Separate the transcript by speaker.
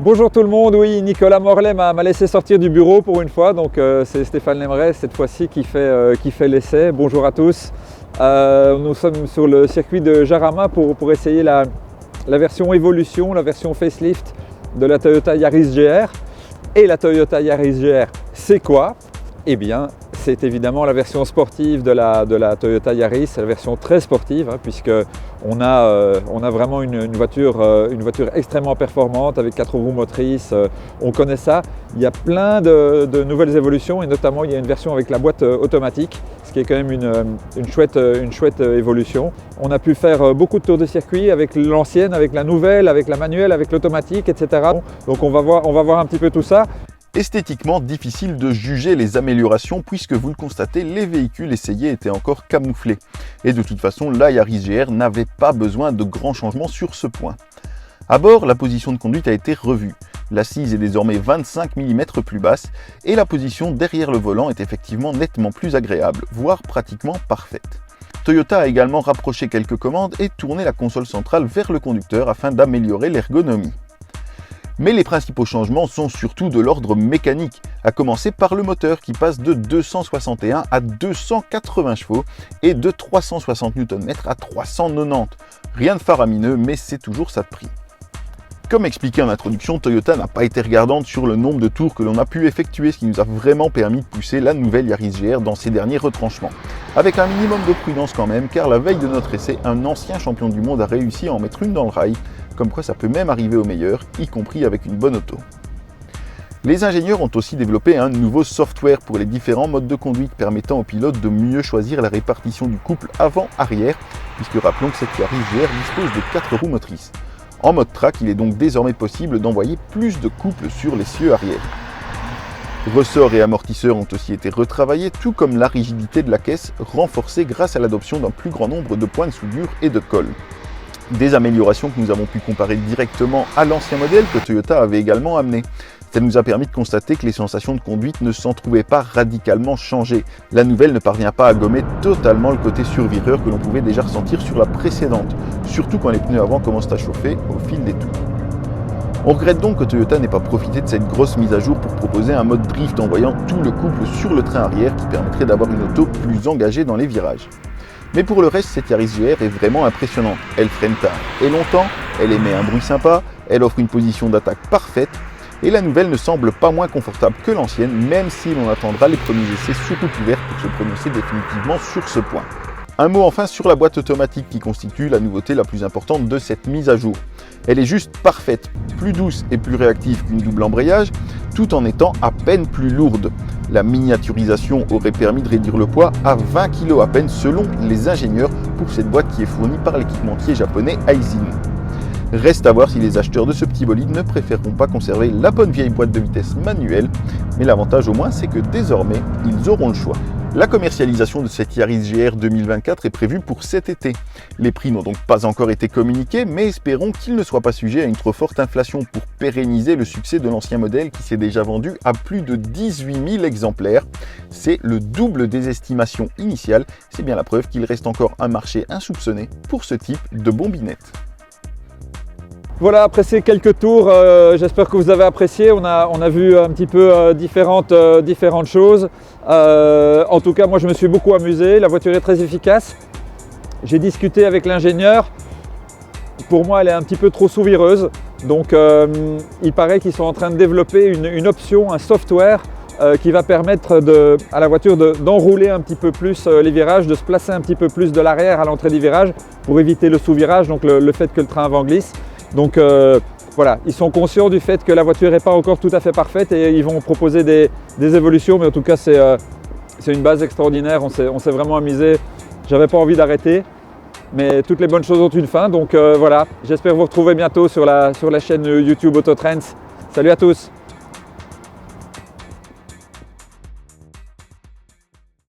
Speaker 1: Bonjour tout le monde, oui, Nicolas Morlet m'a laissé sortir du bureau pour une fois, donc c'est Stéphane Lemray cette fois-ci qui fait l'essai. Bonjour à tous. Nous sommes sur le circuit de Jarama pour essayer la version évolution, la version facelift de la Toyota Yaris GR. Et la Toyota Yaris GR, c'est quoi? Eh bien, c'est évidemment la version sportive de la Toyota Yaris, la version très sportive, hein, puisqu'on a vraiment une voiture extrêmement performante avec 4 roues motrices, on connaît ça. Il y a plein de nouvelles évolutions et notamment il y a une version avec la boîte automatique, ce qui est quand même une chouette évolution. On a pu faire beaucoup de tours de circuit avec l'ancienne, avec la nouvelle, avec la manuelle, avec l'automatique, etc. Donc on va voir un petit peu tout ça.
Speaker 2: Esthétiquement, difficile de juger les améliorations puisque vous le constatez, les véhicules essayés étaient encore camouflés. Et de toute façon, la Yaris GR n'avait pas besoin de grands changements sur ce point. À bord, la position de conduite a été revue. L'assise est désormais 25 mm plus basse et la position derrière le volant est effectivement nettement plus agréable, voire pratiquement parfaite. Toyota a également rapproché quelques commandes et tourné la console centrale vers le conducteur afin d'améliorer l'ergonomie. Mais les principaux changements sont surtout de l'ordre mécanique, à commencer par le moteur qui passe de 261 à 280 chevaux et de 360 Nm à 390. Rien de faramineux, mais c'est toujours ça de prix. Comme expliqué en introduction, Toyota n'a pas été regardante sur le nombre de tours que l'on a pu effectuer, ce qui nous a vraiment permis de pousser la nouvelle Yaris GR dans ses derniers retranchements. Avec un minimum de prudence quand même, car la veille de notre essai, un ancien champion du monde a réussi à en mettre une dans le rail, comme quoi ça peut même arriver aux meilleurs, y compris avec une bonne auto. Les ingénieurs ont aussi développé un nouveau software pour les différents modes de conduite permettant aux pilotes de mieux choisir la répartition du couple avant-arrière, puisque rappelons que cette Yaris GR dispose de 4 roues motrices. En mode track, il est donc désormais possible d'envoyer plus de couples sur l'essieu arrière. Ressorts et amortisseurs ont aussi été retravaillés, tout comme la rigidité de la caisse, renforcée grâce à l'adoption d'un plus grand nombre de points de soudure et de colle. Des améliorations que nous avons pu comparer directement à l'ancien modèle que Toyota avait également amené. Ça nous a permis de constater que les sensations de conduite ne s'en trouvaient pas radicalement changées. La nouvelle ne parvient pas à gommer totalement le côté survireur que l'on pouvait déjà ressentir sur la précédente, surtout quand les pneus avant commencent à chauffer au fil des tours. On regrette donc que Toyota n'ait pas profité de cette grosse mise à jour pour proposer un mode drift en envoyant tout le couple sur le train arrière qui permettrait d'avoir une auto plus engagée dans les virages. Mais pour le reste, cette Yaris GR est vraiment impressionnante. Elle freine tard et longtemps, elle émet un bruit sympa, elle offre une position d'attaque parfaite, et la nouvelle ne semble pas moins confortable que l'ancienne, même si l'on attendra les premiers essais sur route ouverte pour se prononcer définitivement sur ce point. Un mot enfin sur la boîte automatique qui constitue la nouveauté la plus importante de cette mise à jour. Elle est juste parfaite, plus douce et plus réactive qu'une double embrayage, tout en étant à peine plus lourde. La miniaturisation aurait permis de réduire le poids à 20 kg à peine selon les ingénieurs pour cette boîte qui est fournie par l'équipementier japonais Aisin. Reste à voir si les acheteurs de ce petit bolide ne préféreront pas conserver la bonne vieille boîte de vitesse manuelle, mais l'avantage au moins c'est que désormais ils auront le choix. La commercialisation de cette Yaris GR 2024 est prévue pour cet été. Les prix n'ont donc pas encore été communiqués, mais espérons qu'ils ne soient pas sujets à une trop forte inflation pour pérenniser le succès de l'ancien modèle qui s'est déjà vendu à plus de 18 000 exemplaires. C'est le double des estimations initiales, c'est bien la preuve qu'il reste encore un marché insoupçonné pour ce type de bombinette.
Speaker 1: Voilà, après ces quelques tours, j'espère que vous avez apprécié. On a vu un petit peu différentes choses. En tout cas, moi je me suis beaucoup amusé. La voiture est très efficace. J'ai discuté avec l'ingénieur. Pour moi, elle est un petit peu trop sous-vireuse. Donc, il paraît qu'ils sont en train de développer une option, un software qui va permettre à la voiture d'enrouler un petit peu plus les virages, de se placer un petit peu plus de l'arrière à l'entrée du virage pour éviter le sous-virage, donc le fait que le train avant glisse. Donc voilà, ils sont conscients du fait que la voiture n'est pas encore tout à fait parfaite et ils vont proposer des évolutions, mais en tout cas c'est une base extraordinaire, on s'est vraiment amusé, j'avais pas envie d'arrêter, mais toutes les bonnes choses ont une fin, donc voilà, j'espère vous retrouver bientôt sur la chaîne YouTube Autotrends. Salut à tous!